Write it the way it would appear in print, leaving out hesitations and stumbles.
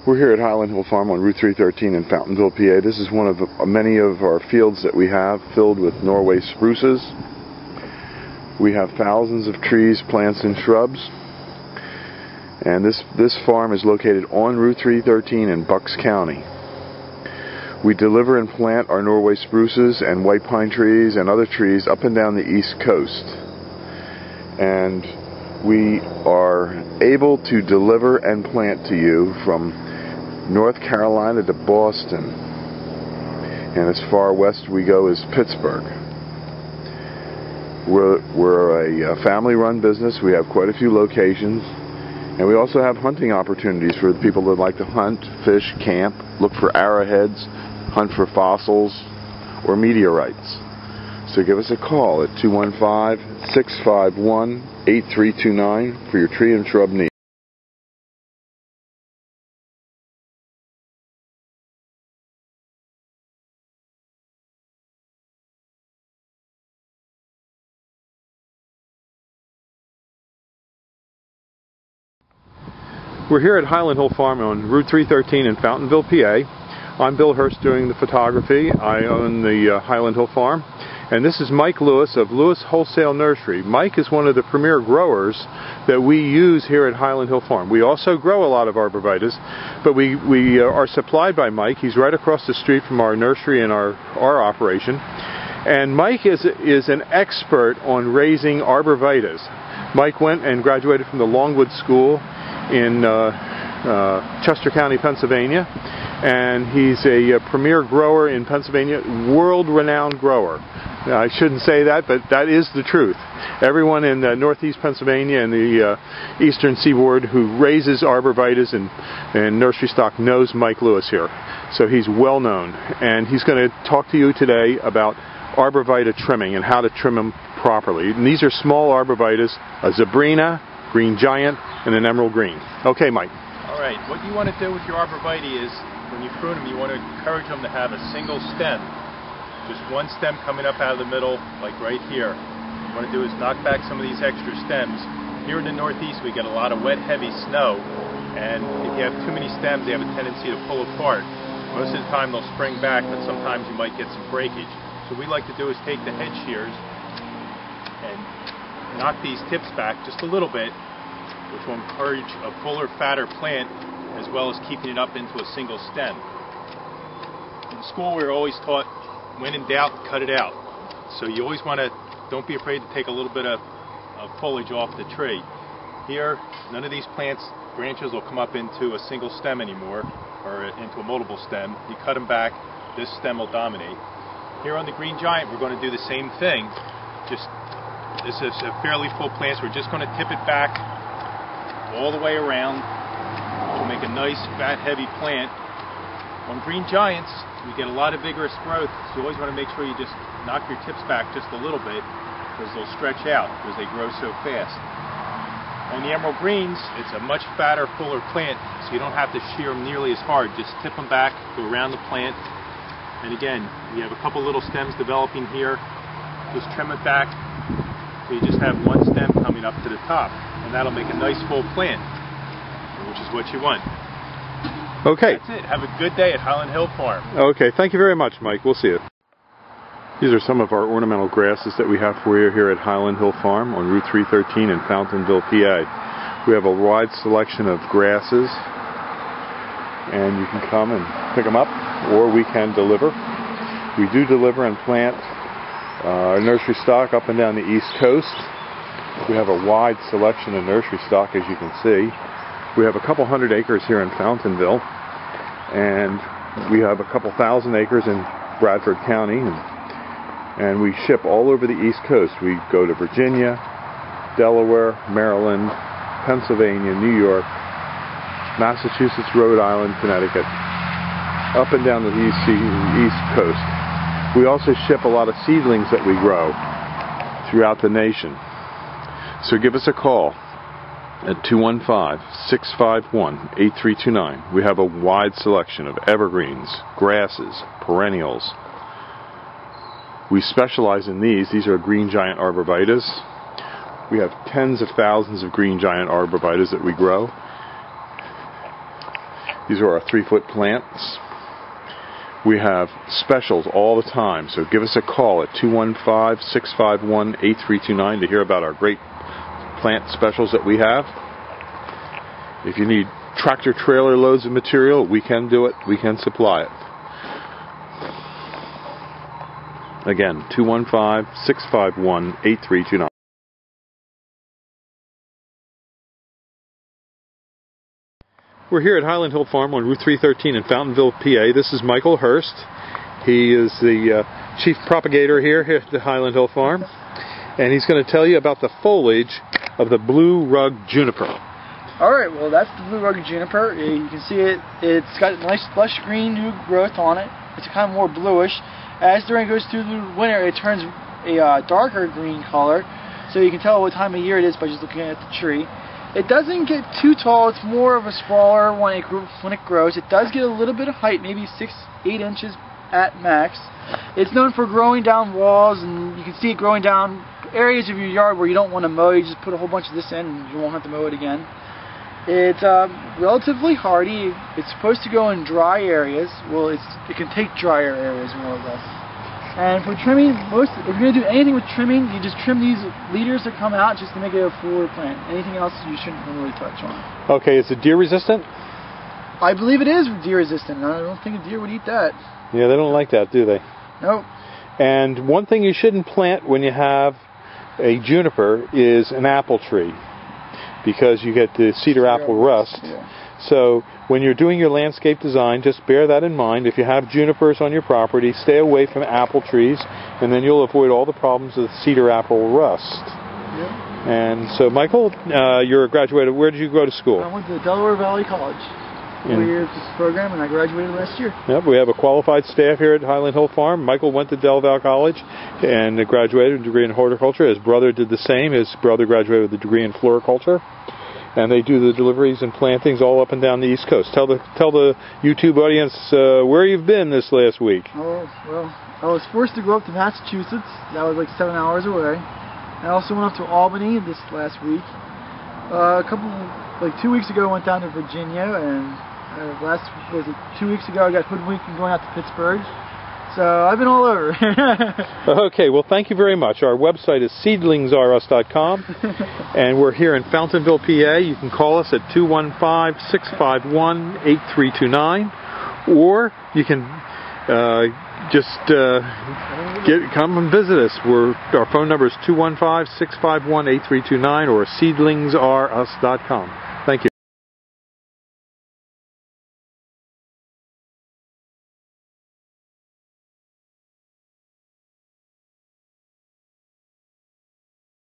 We're here at Highland Hill Farm on Route 313 in Fountainville, PA. This is one of many of our fields that we have filled with Norway spruces. We have thousands of trees, plants, and shrubs. And this farm is located on Route 313 in Bucks County. We deliver and plant our Norway spruces and white pine trees and other trees up and down the East Coast. And we are able to deliver and plant to you from North Carolina to Boston, and as far west we go as Pittsburgh. We're a family-run business. We have quite a few locations, and we also have hunting opportunities for the people that like to hunt, fish, camp, look for arrowheads, hunt for fossils or meteorites. So give us a call at 215-651-8329 for your tree and shrub needs. We're here at Highland Hill Farm on Route 313 in Fountainville, PA. I'm Bill Hurst doing the photography. I own the Highland Hill Farm. And this is Mike Lewis of Lewis Wholesale Nursery. Mike is one of the premier growers that we use here at Highland Hill Farm. We also grow a lot of arborvitaes, but we are supplied by Mike. He's right across the street from our nursery and our operation. And Mike is an expert on raising arborvitaes. Mike went and graduated from the Longwood School in Chester County, Pennsylvania, and he's a premier grower in Pennsylvania, world-renowned grower. I shouldn't say that, but that is the truth. Everyone in northeast Pennsylvania and the eastern seaboard who raises arborvitaes and nursery stock knows Mike Lewis here. So he's well known, and he's going to talk to you today about arborvitae trimming and how to trim them properly. And these are small arborvitaes, a Zebrina, green giant, and an emerald green. Okay, Mike. All right, what you want to do with your arborvitae is, when you prune them, you want to encourage them to have a single stem. Just one stem coming up out of the middle, like right here. What you want to do is knock back some of these extra stems. Here in the Northeast, we get a lot of wet, heavy snow, and if you have too many stems, they have a tendency to pull apart. Most of the time, they'll spring back, but sometimes you might get some breakage. So what we like to do is take the head shears and knock these tips back just a little bit, which will encourage a fuller, fatter plant, as well as keeping it up into a single stem. In school, we were always taught, when in doubt, cut it out. So you always want to, don't be afraid to take a little bit of foliage off the tree. Here, none of these plants, branches will come up into a single stem anymore, or into a multiple stem. You cut them back, this stem will dominate. Here on the green giant, we're going to do the same thing. This is a fairly full plant, so we're just going to tip it back all the way around, which will make a nice, fat, heavy plant. On green giants, we get a lot of vigorous growth, so you always want to make sure you just knock your tips back just a little bit, because they'll stretch out because they grow so fast. On the emerald greens, it's a much fatter, fuller plant, so you don't have to shear them nearly as hard. Just tip them back, go around the plant, and again, we have a couple little stems developing here. Just trim it back, so you just have one stem coming up to the top, and that'll make a nice full plant, which is what you want. Okay. That's it. Have a good day at Highland Hill Farm. Okay, thank you very much, Mike. We'll see you. These are some of our ornamental grasses that we have for you here at Highland Hill Farm on Route 313 in Fountainville, PA. We have a wide selection of grasses, and you can come and pick them up, or we can deliver. We do deliver and plant our nursery stock up and down the East Coast. We have a wide selection of nursery stock, as you can see. We have a couple hundred acres here in Fountainville, and we have a couple thousand acres in Bradford County, and we ship all over the East Coast. We go to Virginia, Delaware, Maryland, Pennsylvania, New York, Massachusetts, Rhode Island, Connecticut, up and down the East Coast. We also ship a lot of seedlings that we grow throughout the nation. So give us a call at 215-651-8329. We have a wide selection of evergreens, grasses, perennials. We specialize in these. These are green giant arborvitaes. We have tens of thousands of green giant arborvitaes that we grow. These are our 3-foot plants. We have specials all the time, so give us a call at 215-651-8329 to hear about our great plant specials that we have. If you need tractor trailer loads of material, we can do it. We can supply it. Again, 215-651-8329. We're here at Highland Hill Farm on Route 313 in Fountainville, PA. This is Michael Hurst. He is the chief propagator here at the Highland Hill Farm. And he's going to tell you about the foliage of the blue rug juniper. Alright, well that's the blue rug juniper. You can see it's got nice lush green new growth on it. It's kind of more bluish. As during it goes through the winter, it turns a darker green color. So you can tell what time of year it is by just looking at the tree. It doesn't get too tall. It's more of a sprawler when it grows. It does get a little bit of height, maybe 6-8 inches at max. It's known for growing down walls, and you can see it growing down areas of your yard where you don't want to mow. You just put a whole bunch of this in and you won't have to mow it again. It's relatively hardy. It's supposed to go in dry areas. Well, it can take drier areas more or less. And for trimming, if you're going to do anything with trimming, you just trim these leaders that come out just to make it a forward plant. Anything else you shouldn't really touch on. Okay, is it deer resistant? I believe it is deer resistant. I don't think a deer would eat that. Yeah, they don't like that, do they? Nope. And one thing you shouldn't plant when you have a juniper is an apple tree, because you get the cedar apple rust. Yeah. So when you're doing your landscape design, just bear that in mind. If you have junipers on your property, stay away from apple trees, and then you'll avoid all the problems of cedar apple rust. Yep. And so, Michael, you're a graduate. Where did you go to school? I went to Delaware Valley College. 4 years this program, and I graduated last year. Yep, we have a qualified staff here at Highland Hill Farm. Michael went to Del Valle College and graduated with a degree in horticulture. His brother did the same. His brother graduated with a degree in floriculture. And they do the deliveries and plantings all up and down the East Coast. Tell the YouTube audience where you've been this last week. Oh, well, I was forced to go up to Massachusetts. That was like 7 hours away. I also went up to Albany this last week. 2 weeks ago I went down to Virginia, and 2 weeks ago I got hoodwinked and going out to Pittsburgh. So I've been all over. Okay, well, thank you very much. Our website is seedlingsrus.com, and we're here in Fountainville, PA. You can call us at 215-651-8329, or you can come and visit us. Our phone number is 215-651-8329 or seedlingsrus.com.